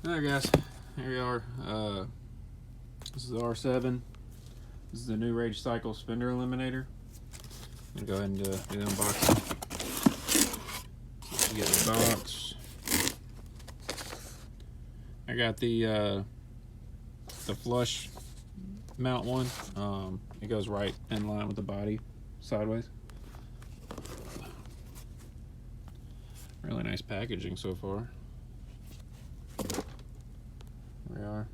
Alright guys, here we are. This is the R7. This is the new Rage Cycle Fender Eliminator. I'm going to go ahead and do the unboxing. You get the box. I got the flush mount one. It goes right in line with the body, sideways. Really nice packaging so far. There we are.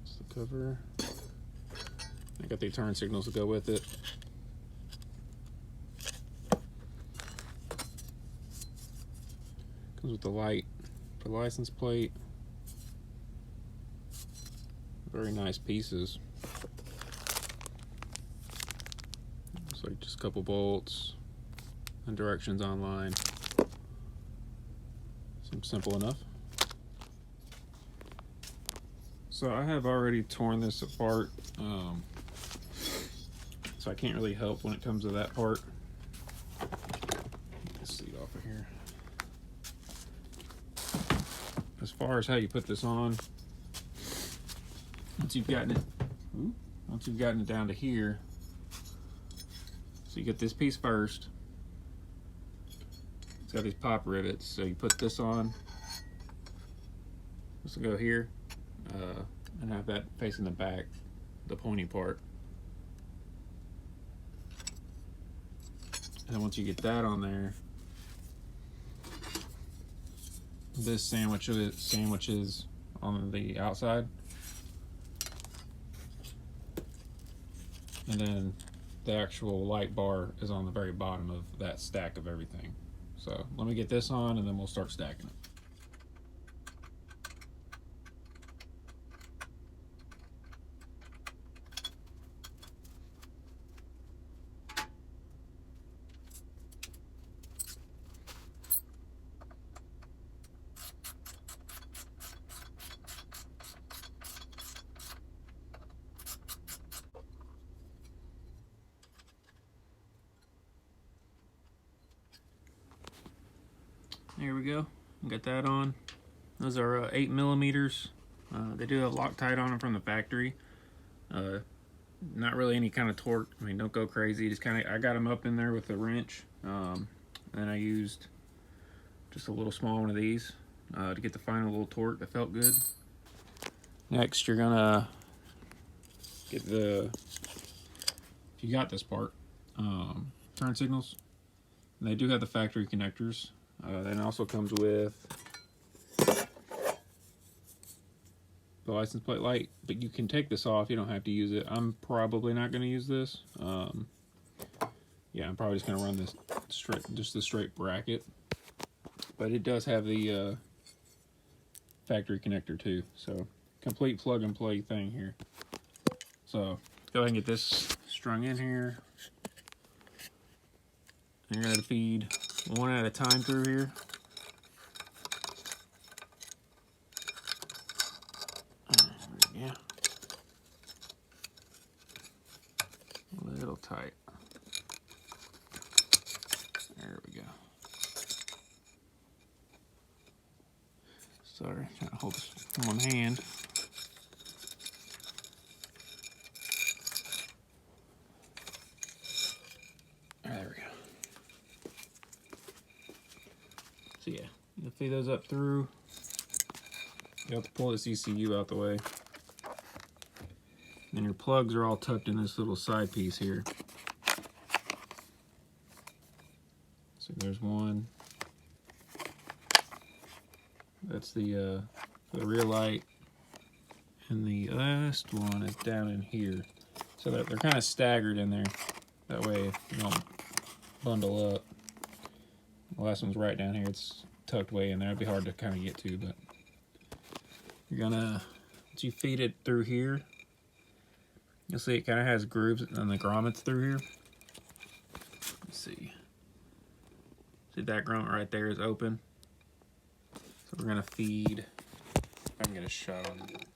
That's the cover. I got the turn signals to go with it. Comes with the light for license plate. Very nice pieces. Looks like just a couple bolts and directions online. Seems simple enough. So I have already torn this apart, so I can't really help when it comes to that part. Get this seat off of here. As far as how you put this on, once you've gotten it down to here, so you get this piece first. It's got these pop rivets, so you put this on. This will go here. And have that facing the back, the pointy part. And then once you get that on there, this sandwiches on the outside. And then the actual light bar is on the very bottom of that stack of everything. So let me get this on and then we'll start stacking it. There we go. Got that on. Those are 8 millimeters. They do have Loctite on them from the factory. Not really any kind of torque. I mean, don't go crazy. Just kind of, I got them up in there with a wrench. Then I used just a little small one of these to get the final little torque that felt good. Next, you're gonna get if you got this part, turn signals. And they do have the factory connectors. Then it also comes with the license plate light, but you can take this off. You don't have to use it. I'm probably not going to use this. Yeah, I'm probably just going to run this straight, just the straight bracket. But it does have the factory connector too. So complete plug and play thing here. So go ahead and get this strung in here. And you're going to feed one at a time through here. Yeah. A little tight. There we go. Sorry, trying to hold this in one hand. There we go. So yeah, you feed those up through. You have to pull this ECU out the way. And your plugs are all tucked in this little side piece here. So there's one. That's the rear light. And the last one is down in here. So they're kind of staggered in there. That way you don't bundle up. The last one's right down here. It's tucked way in there. It'd be hard to kind of get to, but you're gonna, once you feed it through here, you'll see it kind of has grooves and the grommets through here. Let's see. See that grommet right there is open. So we're gonna feed, if I can get a shot on it.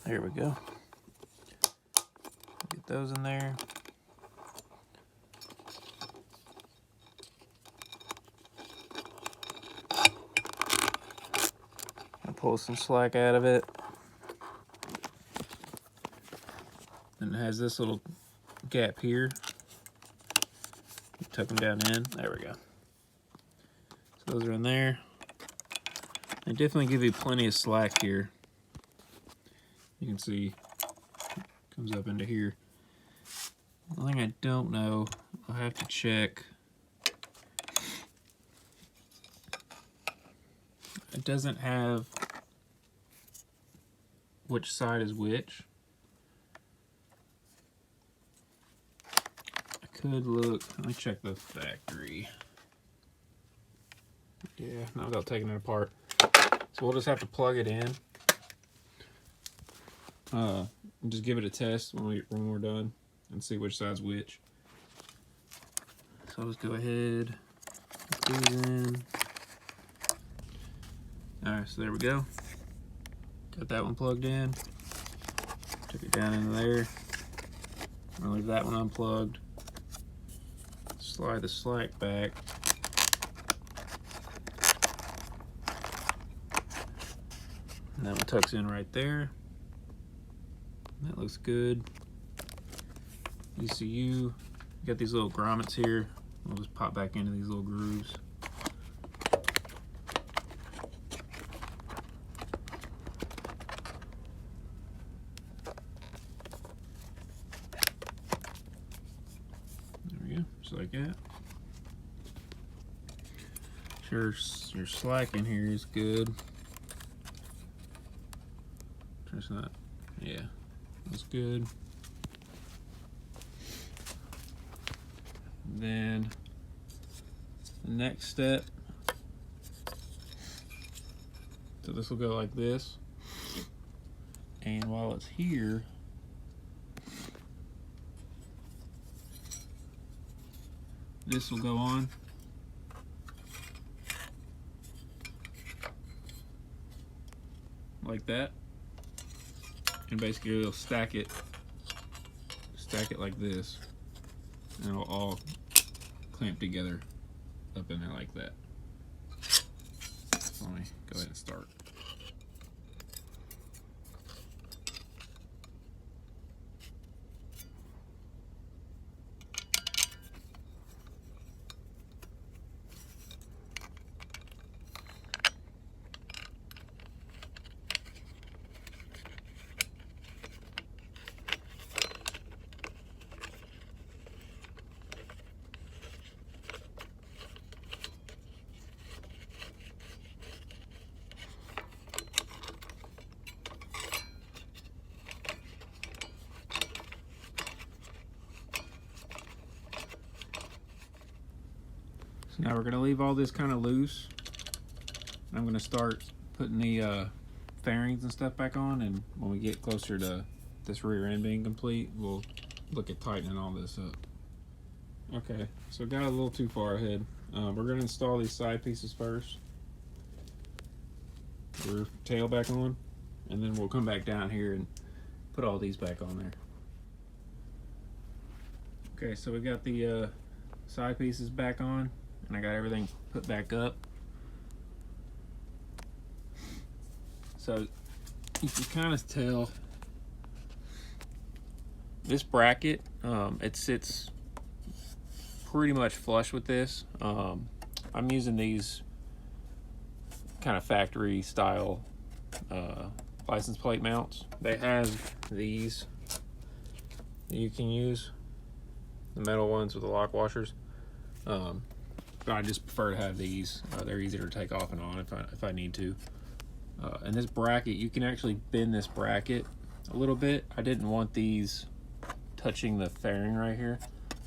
There we go. Get those in there. Pull some slack out of it. And it has this little gap here. Tuck them down in. There we go. So those are in there. They definitely give you plenty of slack here. You can see it comes up into here. The thing I don't know, I'll have to check. It doesn't have which side is which. I could look, let me check the factory. Yeah, not without taking it apart. So we'll just have to plug it in. And just give it a test when we're done and see which side's which. So let's go ahead, put these in. Alright, so there we go. Got that one plugged in. Took it down into there. I'm gonna leave that one unplugged. Slide the slack back. And that one tucks in right there. That looks good. ECU. Got these little grommets here. We'll just pop back into these little grooves. There we go, just like that. Sure, your slack in here is good. It's not, yeah, that's good. Then the next step, so this will go like this, and while it's here, this will go on. Like that. And basically it'll stack it like this, and it'll all clamp together up in there like that. So let me go ahead and start. Now we're going to leave all this kind of loose. I'm going to start putting the fairings and stuff back on, and when we get closer to this rear end being complete, we'll look at tightening all this up. Okay, so got a little too far ahead. We're going to install these side pieces first. Rear tail back on, and then we'll come back down here and put all these back on there. Okay, so we got the side pieces back on, and I got everything put back up. So you can kind of tell this bracket, it sits pretty much flush with this. I'm using these kind of factory style license plate mounts. They have these that you can use, the metal ones with the lock washers. But I just prefer to have these. They're easier to take off and on if I need to. And this bracket, you can actually bend this bracket a little bit. I didn't want these touching the fairing right here,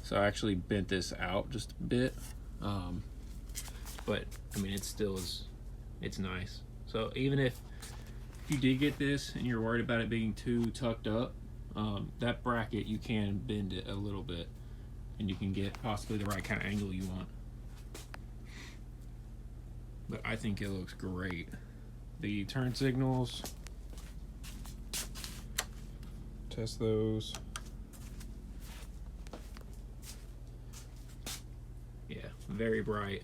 so I actually bent this out just a bit. But I mean, it still is, it's nice. So even if you did get this and you're worried about it being too tucked up, that bracket, you can bend it a little bit, and you can get possibly the right kind of angle you want. But I think it looks great. The turn signals, test those. Yeah, very bright.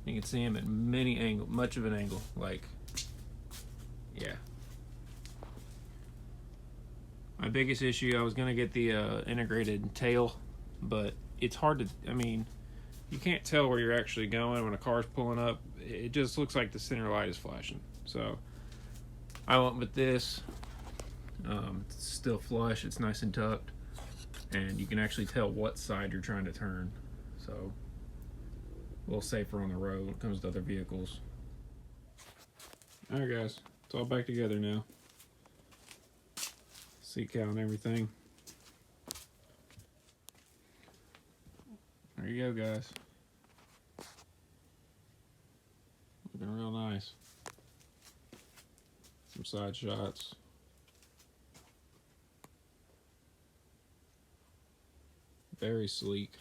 You can see them at much of an angle. Like, yeah. My biggest issue, I was gonna get the integrated tail, but it's hard to, I mean, you can't tell where you're actually going when a car's pulling up. It just looks like the center light is flashing. So I went with this. It's still flush, it's nice and tucked, and you can actually tell what side you're trying to turn. So a little safer on the road when it comes to other vehicles. Alright guys, it's all back together now. Seat count and everything. There you go, guys. Looking real nice. Some side shots. Very sleek.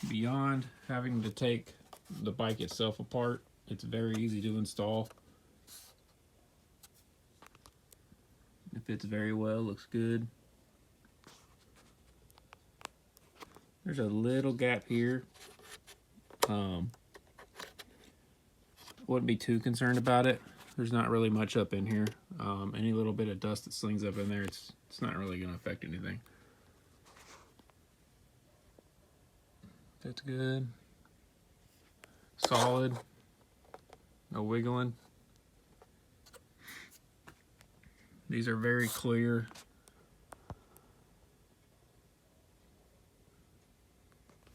Beyond having to take the bike itself apart, it's very easy to install. It fits very well, looks good. There's a little gap here. Wouldn't be too concerned about it. There's not really much up in here. Any little bit of dust that slings up in there, it's not really going to affect anything. That's good. Solid. No wiggling. These are very clear.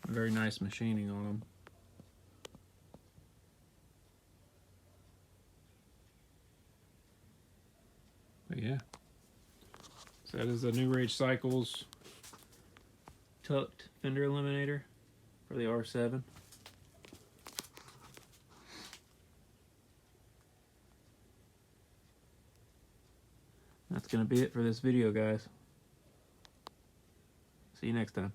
Very nice machining on them. But yeah. So that is the New Rage Cycles tucked Fender Eliminator for the R7. That's going to be it for this video, guys. See you next time.